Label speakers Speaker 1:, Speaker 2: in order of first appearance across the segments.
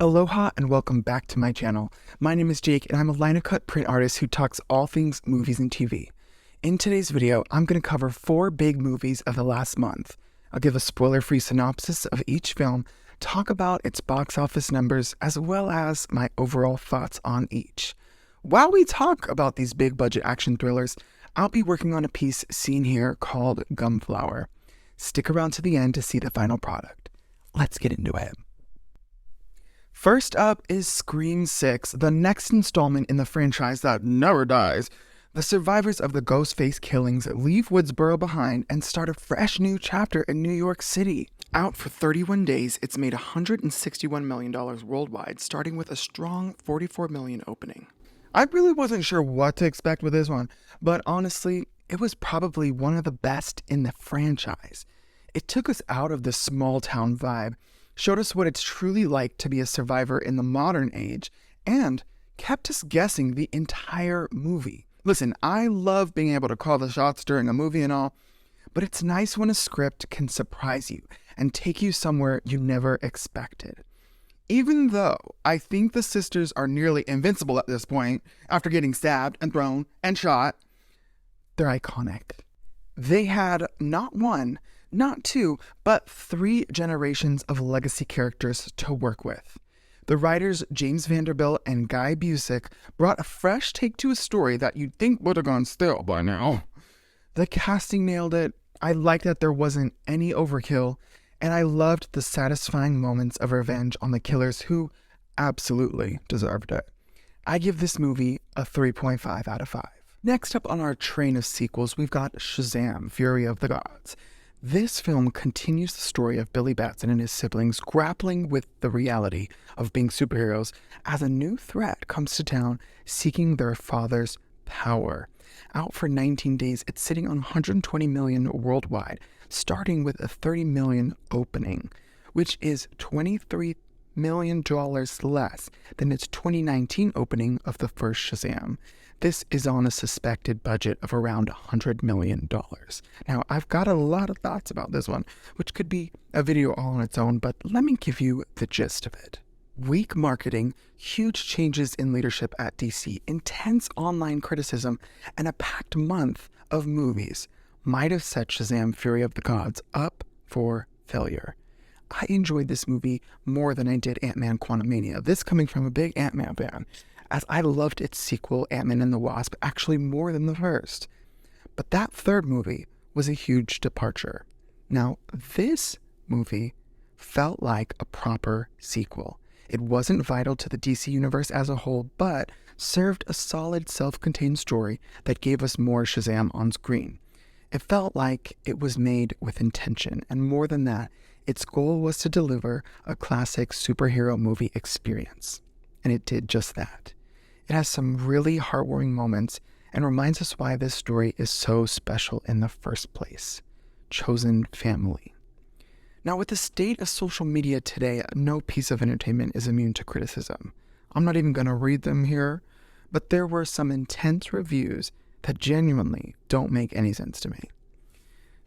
Speaker 1: Aloha and welcome back to my channel. My name is Jake and I'm a Linocut print artist who talks all things movies and TV. In today's video, I'm going to cover 4 big movies of the last month. I'll give a spoiler-free synopsis of each film, talk about its box office numbers, as well as my overall thoughts on each. While we talk about these big budget action thrillers, I'll be working on a piece seen here called Gumflower. Stick around to the end to see the final product. Let's get into it. First up is Scream 6, the next installment in the franchise that never dies. The survivors of the Ghostface killings leave Woodsboro behind and start a fresh new chapter in New York City. Out for 31 days, it's made $161 million worldwide, starting with a strong $44 million opening. I really wasn't sure what to expect with this one, but honestly, it was probably one of the best in the franchise. It took us out of the small town vibe, showed us what it's truly like to be a survivor in the modern age, and kept us guessing the entire movie. Listen, I love being able to call the shots during a movie and all, but it's nice when a script can surprise you and take you somewhere you never expected. Even though I think the sisters are nearly invincible at this point, after getting stabbed and thrown and shot, they're iconic. They had not one, not 2, but 3 generations of legacy characters to work with. The writers James Vanderbilt and Guy Busick brought a fresh take to a story that you'd think would have gone stale by now. The casting nailed it. I liked that there wasn't any overkill, and I loved the satisfying moments of revenge on the killers who absolutely deserved it. I give this movie a 3.5 out of 5. Next up on our train of sequels, we've got Shazam, Fury of the Gods. This film continues the story of Billy Batson and his siblings grappling with the reality of being superheroes as a new threat comes to town seeking their father's power. Out for 19 days, it's sitting on $120 million worldwide, starting with a $30 million opening, which is $23 million less than its 2019 opening of the first Shazam. This is on a suspected budget of around $100 million. Now, I've got a lot of thoughts about this one, which could be a video all on its own, but let me give you the gist of it. Weak marketing, huge changes in leadership at DC, intense online criticism, and a packed month of movies might have set Shazam Fury of the Gods up for failure. I enjoyed this movie more than I did Ant-Man Quantumania, this coming from a big Ant-Man fan, as I loved its sequel, Ant-Man and the Wasp, actually more than the first. But that third movie was a huge departure. Now, this movie felt like a proper sequel. It wasn't vital to the DC universe as a whole, but served a solid self-contained story that gave us more Shazam on screen. It felt like it was made with intention, and more than that, its goal was to deliver a classic superhero movie experience. And it did just that. It has some really heartwarming moments and reminds us why this story is so special in the first place. Chosen family. Now, with the state of social media today, no piece of entertainment is immune to criticism. I'm not even going to read them here, but there were some intense reviews that genuinely don't make any sense to me.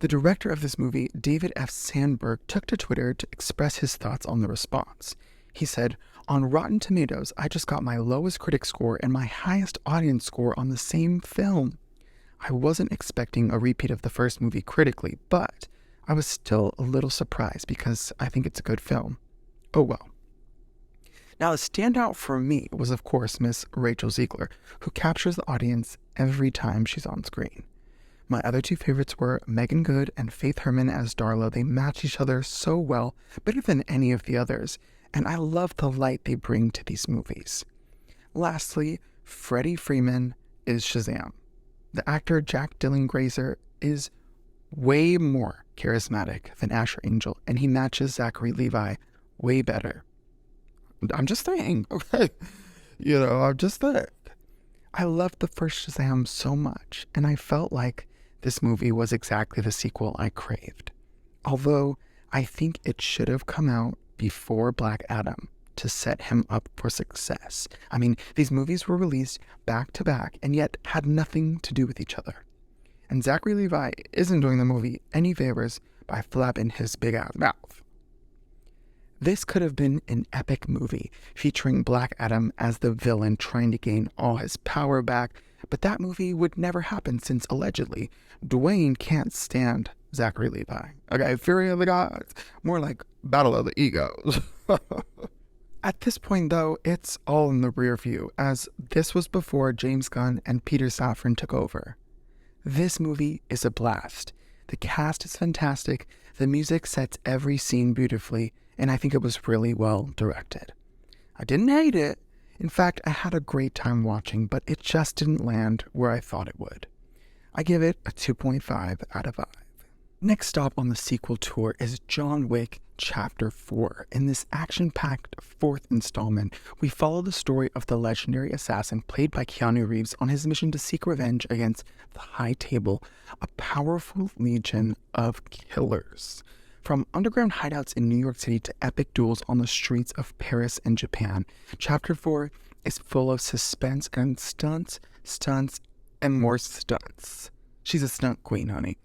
Speaker 1: The director of this movie, David F. Sandberg, took to Twitter to express his thoughts on the response. He said, "On Rotten Tomatoes, I just got my lowest critic score and my highest audience score on the same film. I wasn't expecting a repeat of the first movie critically, but I was still a little surprised because I think it's a good film. Oh well." Now, the standout for me was, of course, Miss Rachel Zegler, who captures the audience every time she's on screen. My other 2 favorites were Megan Good and Faith Herman as Darla. They match each other so well, better than any of the others, and I love the light they bring to these movies. Lastly, Freddie Freeman is Shazam. The actor Jack Dylan Grazer is way more charismatic than Asher Angel, and he matches Zachary Levi way better. I'm just saying, okay? I'm just saying. I loved the first Shazam so much, and I felt like this movie was exactly the sequel I craved. Although, I think it should have come out before Black Adam to set him up for success. I mean, these movies were released back to back and yet had nothing to do with each other. And Zachary Levi isn't doing the movie any favors by flapping his big ass mouth. This could have been an epic movie featuring Black Adam as the villain trying to gain all his power back, but that movie would never happen since allegedly Dwayne can't stand Zachary Levi. Okay, Fury of the Gods, more like Battle of the Egos. At this point though, it's all in the rear view, as this was before James Gunn and Peter Safran took over. This movie is a blast. The cast is fantastic, the music sets every scene beautifully, and I think it was really well directed. I didn't hate it. In fact, I had a great time watching, but it just didn't land where I thought it would. I give it a 2.5 out of 5. Next stop on the sequel tour is John Wick Chapter 4. In this action-packed fourth installment, we follow the story of the legendary assassin played by Keanu Reeves on his mission to seek revenge against the High Table, a powerful legion of killers. From underground hideouts in New York City to epic duels on the streets of Paris and Japan, Chapter 4 is full of suspense and stunts, and more stunts. She's a stunt queen, honey.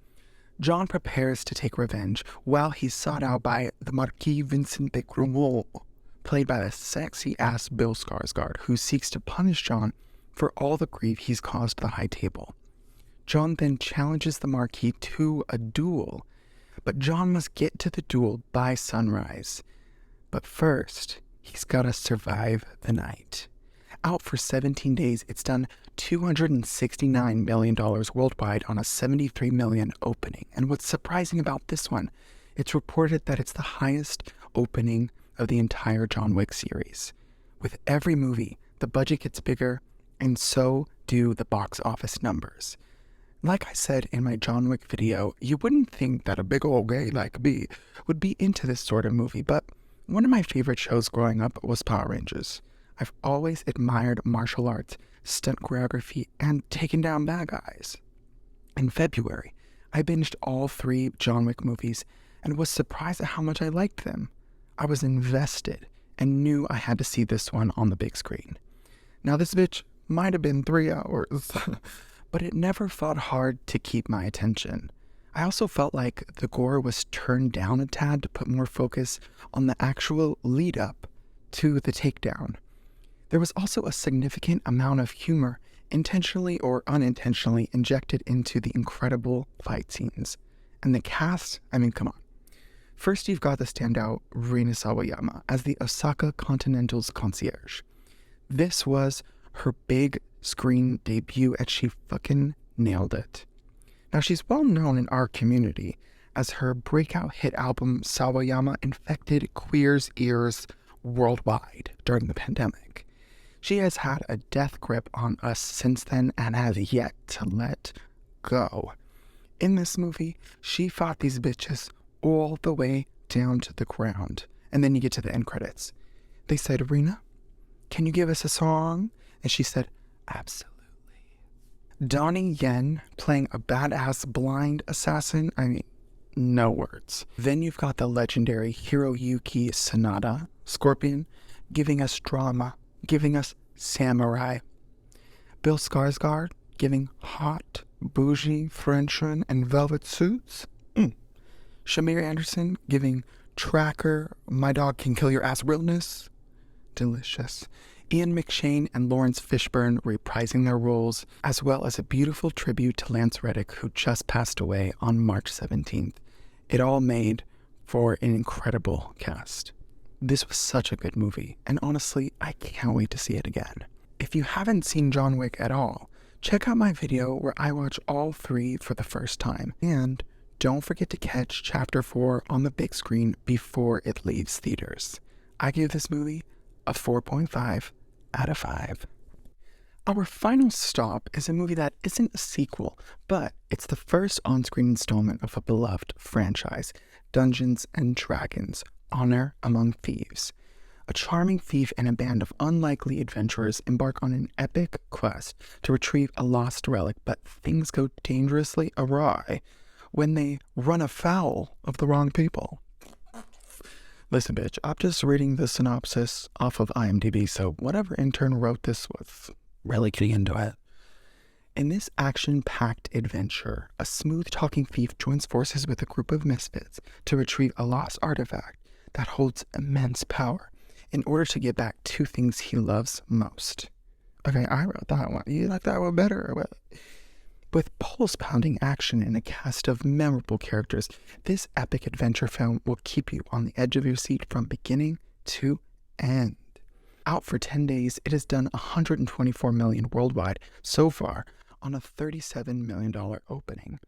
Speaker 1: John prepares to take revenge while he's sought out by the Marquis Vincent de Cromwell, played by the sexy-ass Bill Skarsgård, who seeks to punish John for all the grief he's caused the High Table. John then challenges the Marquis to a duel, but John must get to the duel by sunrise. But first, he's gotta survive the night. Out for 17 days, it's done $269 million worldwide on a $73 million opening. And what's surprising about this one, it's reported that it's the highest opening of the entire John Wick series. With every movie, the budget gets bigger, and so do the box office numbers. Like I said in my John Wick video, you wouldn't think that a big old gay like me would be into this sort of movie, but one of my favorite shows growing up was Power Rangers. I've always admired martial arts, stunt choreography, and taking down bad guys. In February, I binged all 3 John Wick movies and was surprised at how much I liked them. I was invested and knew I had to see this one on the big screen. Now this bitch might have been 3 hours, but it never fought hard to keep my attention. I also felt like the gore was turned down a tad to put more focus on the actual lead up to the takedown. There was also a significant amount of humor, intentionally or unintentionally, injected into the incredible fight scenes. And the cast, I mean, come on. First, you've got the standout Rina Sawayama as the Osaka Continental's concierge. This was her big screen debut, and she fucking nailed it. Now, she's well known in our community as her breakout hit album Sawayama infected queers' ears worldwide during the pandemic. She has had a death grip on us since then and has yet to let go. In this movie, she fought these bitches all the way down to the ground. And then you get to the end credits. They said, "Rina, can you give us a song?" And she said, "Absolutely." Donnie Yen playing a badass blind assassin. I mean, no words. Then you've got the legendary Hiroyuki Sanada, Scorpion, giving us drama, giving us samurai. Bill Skarsgård giving hot, bougie, Frenchmen, and velvet suits. Shamir Anderson giving tracker, my dog can kill your ass realness. Delicious. Ian McShane and Lawrence Fishburne reprising their roles, as well as a beautiful tribute to Lance Reddick, who just passed away on March 17th. It all made for an incredible cast. This was such a good movie, and honestly, I can't wait to see it again. If you haven't seen John Wick at all, check out my video where I watch all 3 for the first time. And don't forget to catch Chapter 4 on the big screen before it leaves theaters. I give this movie a 4.5 out of 5. Our final stop is a movie that isn't a sequel, but it's the first on-screen installment of a beloved franchise, Dungeons & Dragons: Honor Among Thieves. A charming thief and a band of unlikely adventurers embark on an epic quest to retrieve a lost relic, but things go dangerously awry when they run afoul of the wrong people. Listen, bitch, I'm just reading the synopsis off of IMDb, so whatever intern wrote this was really getting into it. In this action-packed adventure, a smooth-talking thief joins forces with a group of misfits to retrieve a lost artifact that holds immense power in order to get back two things he loves most. Okay, I wrote that one. You like that one better? Or what? With pulse-pounding action and a cast of memorable characters, this epic adventure film will keep you on the edge of your seat from beginning to end. Out for 10 days, it has done $124 million worldwide so far on a $37 million opening.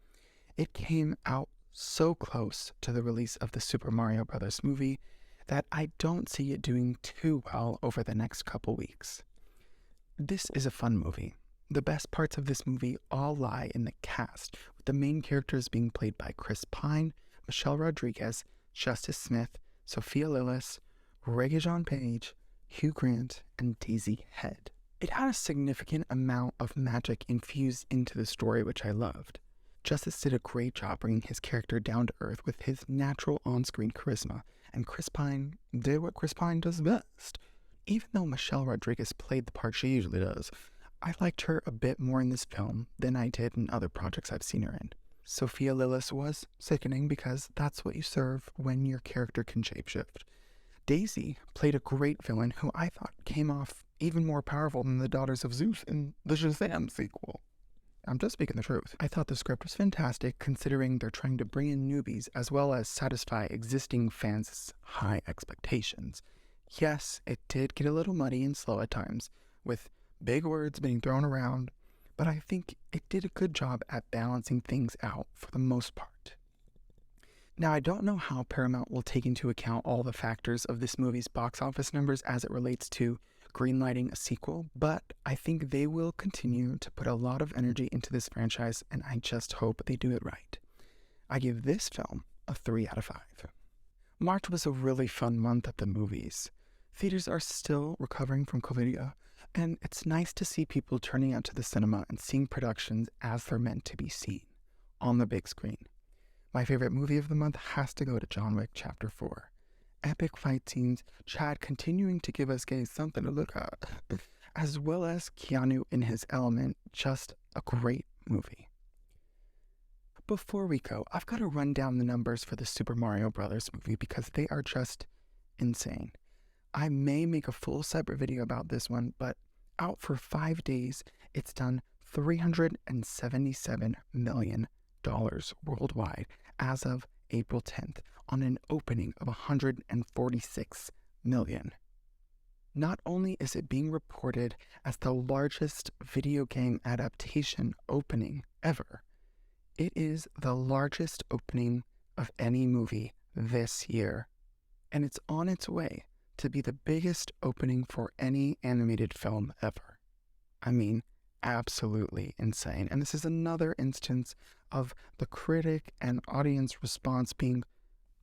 Speaker 1: It came out so close to the release of the Super Mario Bros. Movie that I don't see it doing too well over the next couple weeks. This is a fun movie. The best parts of this movie all lie in the cast, with the main characters being played by Chris Pine, Michelle Rodriguez, Justice Smith, Sophia Lillis, Regé-Jean Page, Hugh Grant, and Daisy Head. It had a significant amount of magic infused into the story, which I loved. Justice did a great job bringing his character down to earth with his natural on-screen charisma, and Chris Pine did what Chris Pine does best. Even though Michelle Rodriguez played the part she usually does, I liked her a bit more in this film than I did in other projects I've seen her in. Sophia Lillis was sickening because that's what you serve when your character can shapeshift. Daisy played a great villain who I thought came off even more powerful than the Daughters of Zeus in the Shazam sequel. I'm just speaking the truth. I thought the script was fantastic considering they're trying to bring in newbies as well as satisfy existing fans' high expectations. Yes, it did get a little muddy and slow at times, with big words being thrown around, but I think it did a good job at balancing things out for the most part. Now, I don't know how Paramount will take into account all the factors of this movie's box office numbers as it relates to greenlighting a sequel, but I think they will continue to put a lot of energy into this franchise, and I just hope they do it right. I give this film a 3 out of 5. March was a really fun month at the movies. Theaters are still recovering from COVID, and it's nice to see people turning out to the cinema and seeing productions as they're meant to be seen, on the big screen. My favorite movie of the month has to go to John Wick Chapter 4. Epic fight scenes, Chad continuing to give us gays something to look at, as well as Keanu in his element, just a great movie. Before we go, I've got to run down the numbers for the Super Mario Bros. Movie because they are just insane. I may make a full separate video about this one, but out for 5 days, it's done $377 million worldwide as of April 10th on an opening of $146 million. Not only is it being reported as the largest video game adaptation opening ever, it is the largest opening of any movie this year, and it's on its way to be the biggest opening for any animated film ever. I mean, absolutely insane. And this is another instance of the critic and audience response being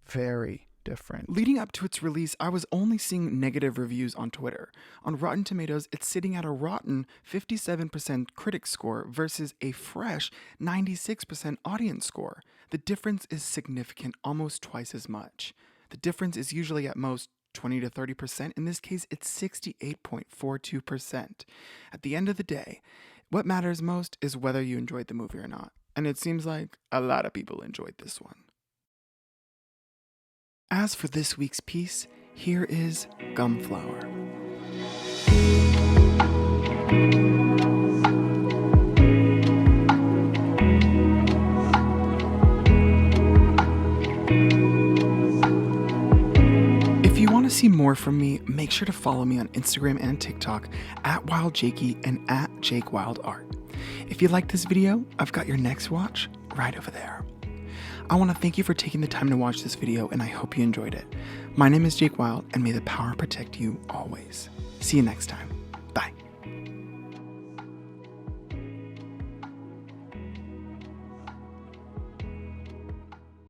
Speaker 1: very different. Leading up to its release, I was only seeing negative reviews on Twitter. On Rotten Tomatoes, it's sitting at a rotten 57% critic score versus a fresh 96% audience score. The difference is significant, almost twice as much. The difference is usually at most 20 to 30%. In this case, it's 68.42%. At the end of the day, what matters most is whether you enjoyed the movie or not. And it seems like a lot of people enjoyed this one. As for this week's piece, here is Gumflower. If you want to see more from me, make sure to follow me on Instagram and TikTok at WildJakey and at Jake Wilde Art. If you like this video, I've got your next watch right over there. I want to thank you for taking the time to watch this video, and I hope you enjoyed it. My name is Jake Wilde, and may the power protect you always. See you next time. Bye.